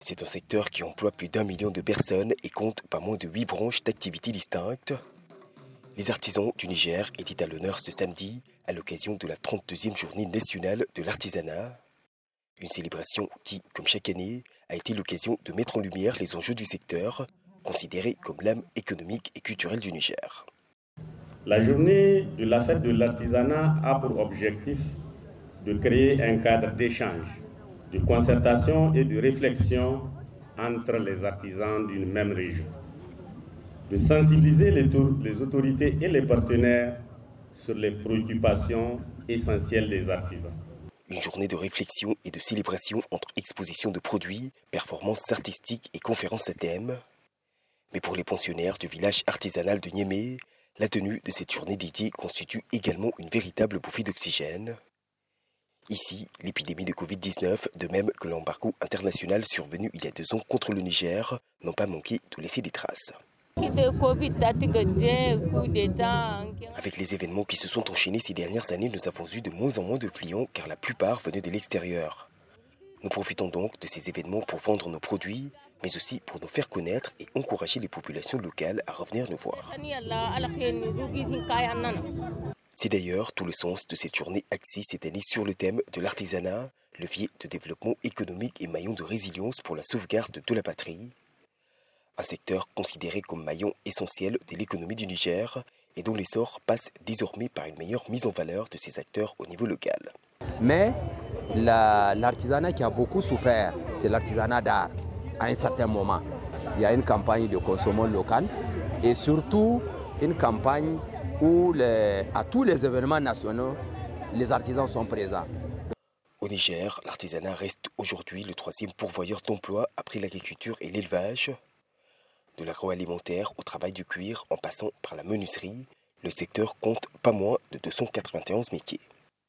C'est un secteur qui emploie plus d'1 million de personnes et compte pas moins de 8 branches d'activités distinctes. Les artisans du Niger étaient à l'honneur ce samedi à l'occasion de la 32e journée nationale de l'artisanat. Une célébration qui, comme chaque année, a été l'occasion de mettre en lumière les enjeux du secteur, considéré comme l'âme économique et culturelle du Niger. La journée de la fête de l'artisanat a pour objectif de créer un cadre d'échange, de concertation et de réflexion entre les artisans d'une même région, de sensibiliser les autorités et les partenaires sur les préoccupations essentielles des artisans. Une journée de réflexion et de célébration entre expositions de produits, performances artistiques et conférences à thème. Mais pour les pensionnaires du village artisanal de Niamey, la tenue de cette journée dédiée constitue également une véritable bouffée d'oxygène. Ici, l'épidémie de Covid-19, de même que l'embargo international survenu il y a 2 ans contre le Niger, n'ont pas manqué de laisser des traces. Avec les événements qui se sont enchaînés ces dernières années, nous avons eu de moins en moins de clients car la plupart venaient de l'extérieur. Nous profitons donc de ces événements pour vendre nos produits, mais aussi pour nous faire connaître et encourager les populations locales à revenir nous voir. C'est d'ailleurs tout le sens de cette journée axée cette année sur le thème de l'artisanat, levier de développement économique et maillon de résilience pour la sauvegarde de la patrie. Un secteur considéré comme maillon essentiel de l'économie du Niger et dont l'essor passe désormais par une meilleure mise en valeur de ses acteurs au niveau local. Mais l'artisanat qui a beaucoup souffert, c'est l'artisanat d'art. À un certain moment, il y a une campagne de consommation local et surtout une campagne où à tous les événements nationaux, les artisans sont présents. Au Niger, l'artisanat reste aujourd'hui le 3e pourvoyeur d'emploi après l'agriculture et l'élevage. De l'agroalimentaire au travail du cuir en passant par la menuiserie, le secteur compte pas moins de 291 métiers.